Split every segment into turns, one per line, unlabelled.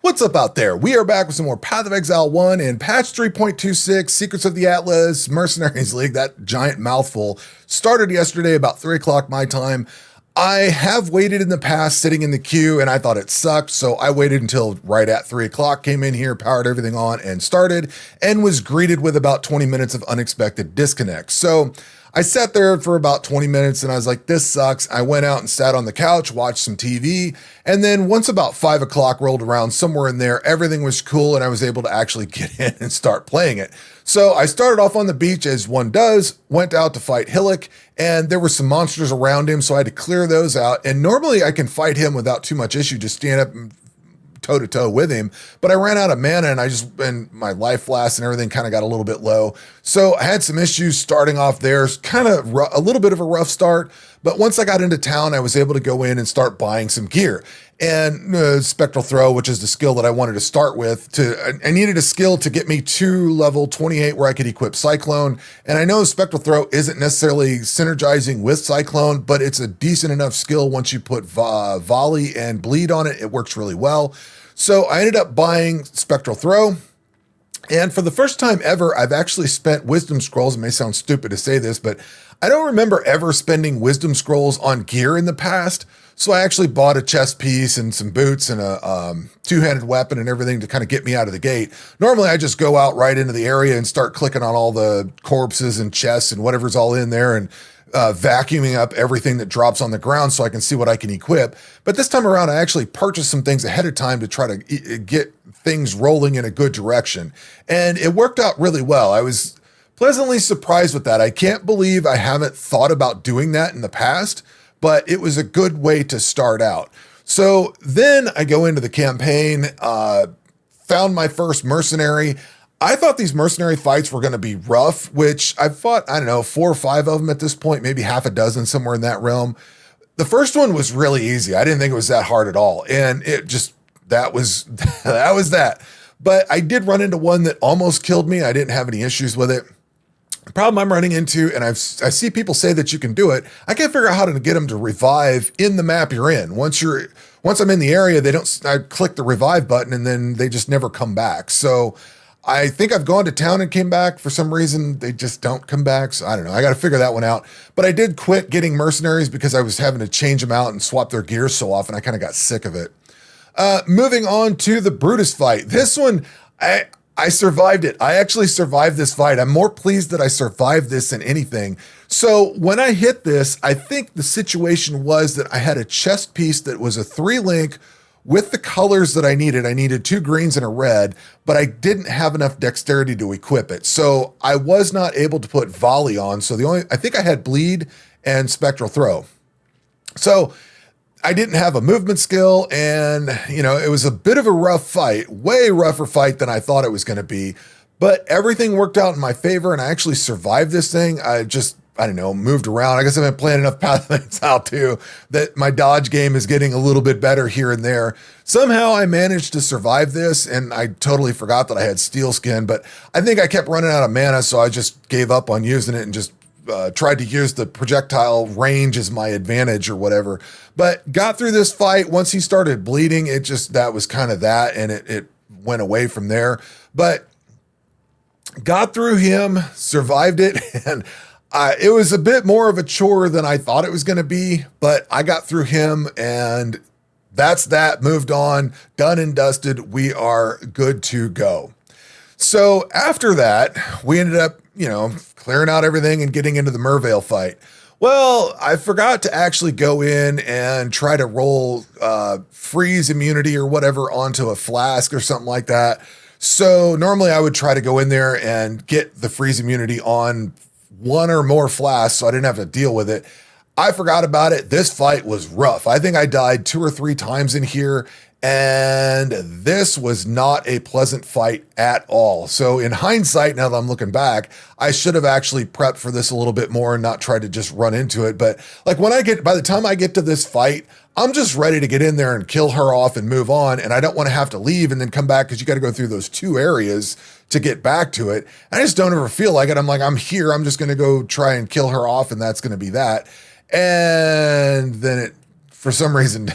What's up out there? We are back with some more Path of Exile 1 and patch 3.26, Secrets of the Atlas, Mercenaries League. That giant mouthful started yesterday about 3 o'clock my time. I have waited in the past sitting in the queue and I thought it sucked, so I waited until right at 3 o'clock, came in here, powered everything on and started, and was greeted with about 20 minutes of unexpected disconnects. So I sat there for about 20 minutes and I was like, this sucks. I went out and sat on the couch, watched some TV. And then once about 5 o'clock rolled around, somewhere in there, everything was cool and I was able to actually get in and start playing it. So I started off on the beach as one does, went out to fight Hillock, and there were some monsters around him. So I had to clear those out. And normally I can fight him without too much issue, just stand up and toe to toe with him, but I ran out of mana and my life flask and everything kind of got a little bit low. So I had some issues starting off there, kind of a little bit of a rough start. But once I got into town, I was able to go in and start buying some gear and Spectral Throw, which is the skill that I wanted to start with. I needed a skill to get me to level 28 where I could equip Cyclone. And I know Spectral Throw isn't necessarily synergizing with Cyclone, but it's a decent enough skill. Once you put Volley and Bleed on it, it works really well. So I ended up buying Spectral Throw. And for the first time ever, I've actually spent Wisdom Scrolls. It may sound stupid to say this, but I don't remember ever spending Wisdom Scrolls on gear in the past. So I actually bought a chest piece and some boots and a two-handed weapon and everything to kind of get me out of the gate. Normally, I just go out right into the area and start clicking on all the corpses and chests and whatever's all in there and vacuuming up everything that drops on the ground so I can see what I can equip. But this time around, I actually purchased some things ahead of time to try to get things rolling in a good direction. And it worked out really well. I was pleasantly surprised with that. I can't believe I haven't thought about doing that in the past, but it was a good way to start out. So then I go into the campaign, found my first mercenary. I thought these mercenary fights were going to be rough, which I've fought, I don't know, 4 or 5 of them at this point, maybe half a dozen, somewhere in that realm. The first one was really easy. I didn't think it was that hard at all. And it just, that was that. But I did run into one that almost killed me. I didn't have any issues with it. The problem I'm running into, and I see people say that you can do it, I can't figure out how to get them to revive in the map you're in. Once I'm in the area, I click the revive button and then they just never come back. So I think I've gone to town and came back. For some reason, they just don't come back. So I don't know. I got to figure that one out. But I did quit getting mercenaries because I was having to change them out and swap their gear so often. I kind of got sick of it. Moving on to the Brutus fight. This one, I survived it. I actually survived this fight. I'm more pleased that I survived this than anything. So when I hit this, I think the situation was that I had a chest piece that was a 3-link with the colors that I needed. I needed 2 greens and a red, but I didn't have enough dexterity to equip it. So I was not able to put Volley on. So I think I had Bleed and Spectral Throw. So I didn't have a movement skill and, it was a bit of a rough fight, way rougher fight than I thought it was going to be, but everything worked out in my favor and I actually survived this thing. I don't know, moved around. I guess I've been playing enough Path of Exile too, that my dodge game is getting a little bit better here and there. Somehow I managed to survive this and I totally forgot that I had Steel Skin, but I think I kept running out of mana. So I just gave up on using it and just tried to use the projectile range as my advantage or whatever, but got through this fight. Once he started bleeding, that was kind of that. And it went away from there, but got through him, survived it. And it was a bit more of a chore than I thought it was going to be, but I got through him and that's that. Moved on, done and dusted. We are good to go. So after that, we ended up, clearing out everything and getting into the Mervale fight. Well, I forgot to actually go in and try to roll freeze immunity or whatever onto a flask or something like that. So normally I would try to go in there and get the freeze immunity on 1 or more flasks so I didn't have to deal with it. I forgot about it. This fight was rough. I think I died 2 or 3 times in here, and this was not a pleasant fight at all. So in hindsight, now that I'm looking back, I should have actually prepped for this a little bit more and not tried to just run into it. But like by the time I get to this fight, I'm just ready to get in there and kill her off and move on. And I don't want to have to leave and then come back because you got to go through those 2 areas to get back to it. I just don't ever feel like it. I'm like, I'm here. I'm just going to go try and kill her off. And that's going to be that. And then it for some reason,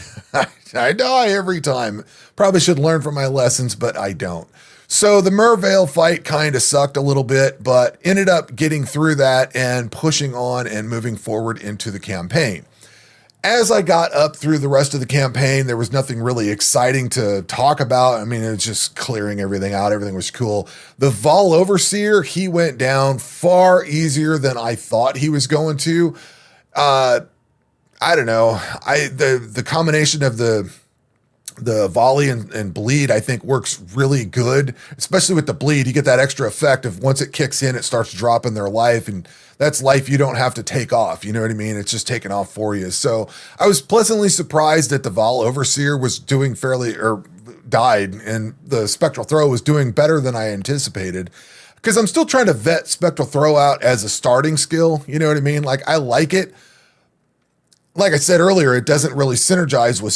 I die every time. Probably should learn from my lessons, but I don't. So the Mervale fight kind of sucked a little bit, but ended up getting through that and pushing on and moving forward into the campaign. As I got up through the rest of the campaign, there was nothing really exciting to talk about. I mean, it was just clearing everything out. Everything was cool. The Vol Overseer, he went down far easier than I thought he was going to. I don't know. The combination of the volley and bleed, I think works really good, especially with the bleed. You get that extra effect of once it kicks in, it starts dropping their life, and that's life you don't have to take off. You know what I mean? It's just taken off for you. So I was pleasantly surprised that the Vol Overseer was doing died, and the Spectral Throw was doing better than I anticipated. Because I'm still trying to vet Spectral Throw out as a starting skill. You know what I mean? Like, I like it. Like I said earlier, it doesn't really synergize with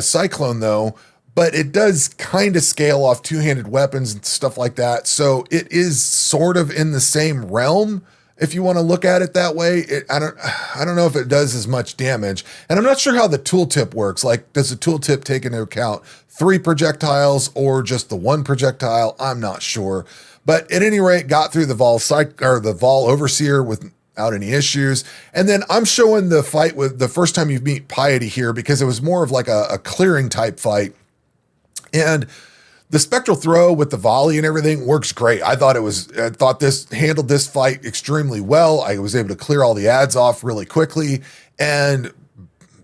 Cyclone, though, but it does kind of scale off two-handed weapons and stuff like that. So it is sort of in the same realm, if you want to look at it that way. I don't know if it does as much damage. And I'm not sure how the tooltip works. Like, does the tooltip take into account 3 projectiles or just the 1 projectile? I'm not sure. But at any rate, got through the Vol Overseer without any issues. And then I'm showing the fight with the first time you meet Piety here, because it was more of like a clearing type fight. And the Spectral Throw with the volley and everything works great. I thought this handled this fight extremely well. I was able to clear all the ads off really quickly and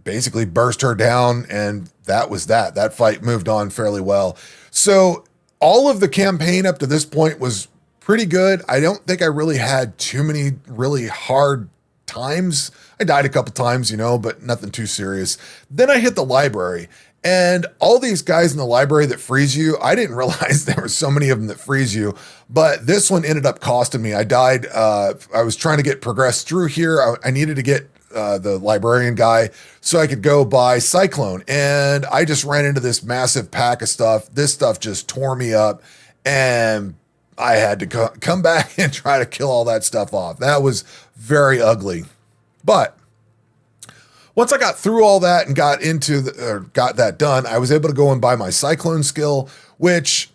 basically burst her down. And that was that. That fight moved on fairly well. So all of the campaign up to this point was pretty good. I don't think I really had too many really hard times. I died a couple times, but nothing too serious. Then I hit the library, and all these guys in the library that freeze you, I didn't realize there were so many of them that freeze you, but this one ended up costing me. I died. I was trying to get progressed through here. I needed to get the librarian guy so I could go buy Cyclone, and I just ran into this massive pack of stuff. This stuff just tore me up, and I had to come back and try to kill all that stuff off. That was very ugly. But once I got through all that and got that done, I was able to go and buy my Cyclone skill, which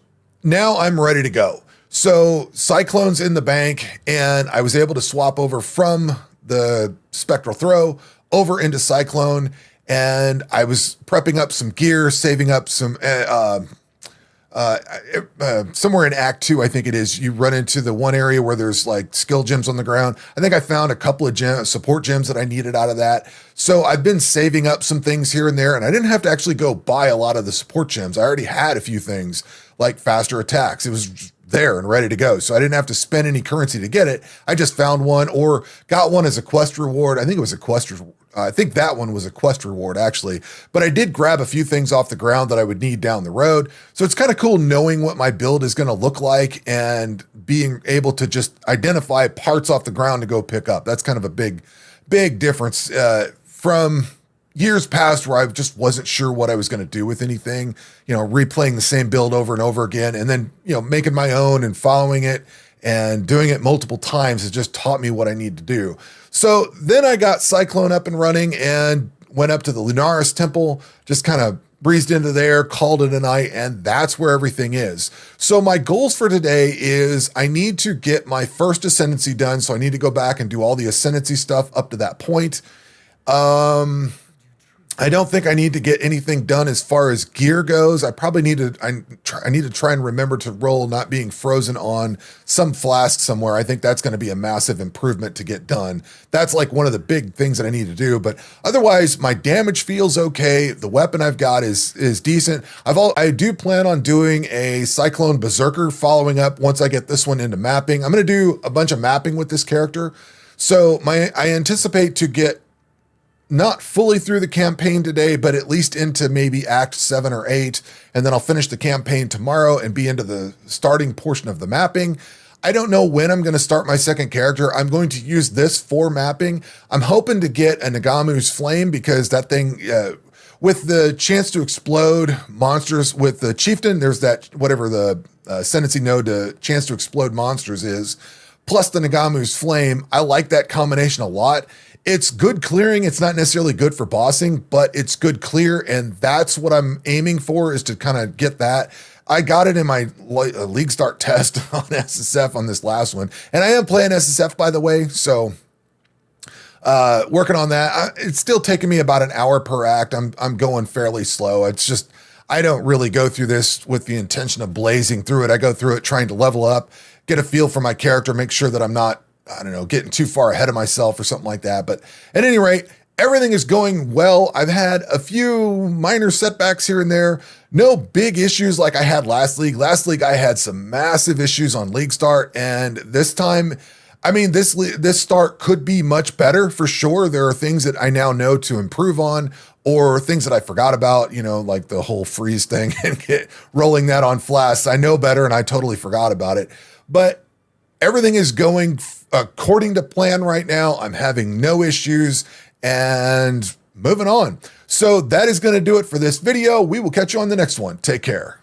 now I'm ready to go. So Cyclone's in the bank, and I was able to swap over from the Spectral Throw over into Cyclone, and I was prepping up some gear, saving up some somewhere in Act 2, I think it is, you run into the one area where there's like skill gems on the ground. I think I found a couple of support gems that I needed out of that. So I've been saving up some things here and there, and I didn't have to actually go buy a lot of the support gems. I already had a few things like faster attacks. It was there and ready to go. So I didn't have to spend any currency to get it. I just found one or got one as a quest reward. I think it was a quest reward. I think that one was a quest reward, actually. But I did grab a few things off the ground that I would need down the road. So it's kind of cool knowing what my build is going to look like and being able to just identify parts off the ground to go pick up. That's kind of a big difference from years past where I just wasn't sure what I was going to do with anything, replaying the same build over and over again, and then, making my own and following it and doing it multiple times has just taught me what I need to do. So then I got Cyclone up and running and went up to the Lunaris Temple, just kind of breezed into there, called it a night, and that's where everything is. So my goals for today is I need to get my first Ascendancy done, so I need to go back and do all the Ascendancy stuff up to that point. I don't think I need to get anything done as far as gear goes. I probably need to, I need to try and remember to roll not being frozen on some flask somewhere. I think that's going to be a massive improvement to get done. That's like one of the big things that I need to do, but otherwise my damage feels okay. The weapon I've got is decent. I do plan on doing a Cyclone Berserker following up once I get this one into mapping. I'm going to do a bunch of mapping with this character. So I anticipate to get not fully through the campaign today, but at least into maybe Act 7 or 8, and then I'll finish the campaign tomorrow and be into the starting portion of the mapping. I don't know when I'm going to start my second character. I'm going to use this for mapping. I'm hoping to get a Nagamu's Flame because that thing, with the chance to explode monsters with the Chieftain, there's that, whatever the Ascendancy node to chance to explode monsters is, plus the Nagamu's Flame. I like that combination a lot. It's good clearing. It's not necessarily good for bossing, but it's good clear. And that's what I'm aiming for, is to kind of get that. I got it in my league start test on SSF on this last one. And I am playing SSF, by the way. So working on that. It's still taking me about an hour per act. I'm going fairly slow. It's just, I don't really go through this with the intention of blazing through it. I go through it trying to level up, get a feel for my character, make sure that I'm not, I don't know, getting too far ahead of myself or something like that. But at any rate, everything is going well. I've had a few minor setbacks here and there. No big issues like I had last league. Last league, I had some massive issues on league start. And this time, I mean, this start could be much better for sure. There are things that I now know to improve on, or things that I forgot about, you know, like the whole freeze thing and rolling that on Flask. I know better and I totally forgot about it. But everything is going according to plan right now. I'm having no issues and moving on. So that is going to do it for this video. We will catch you on the next one. Take care.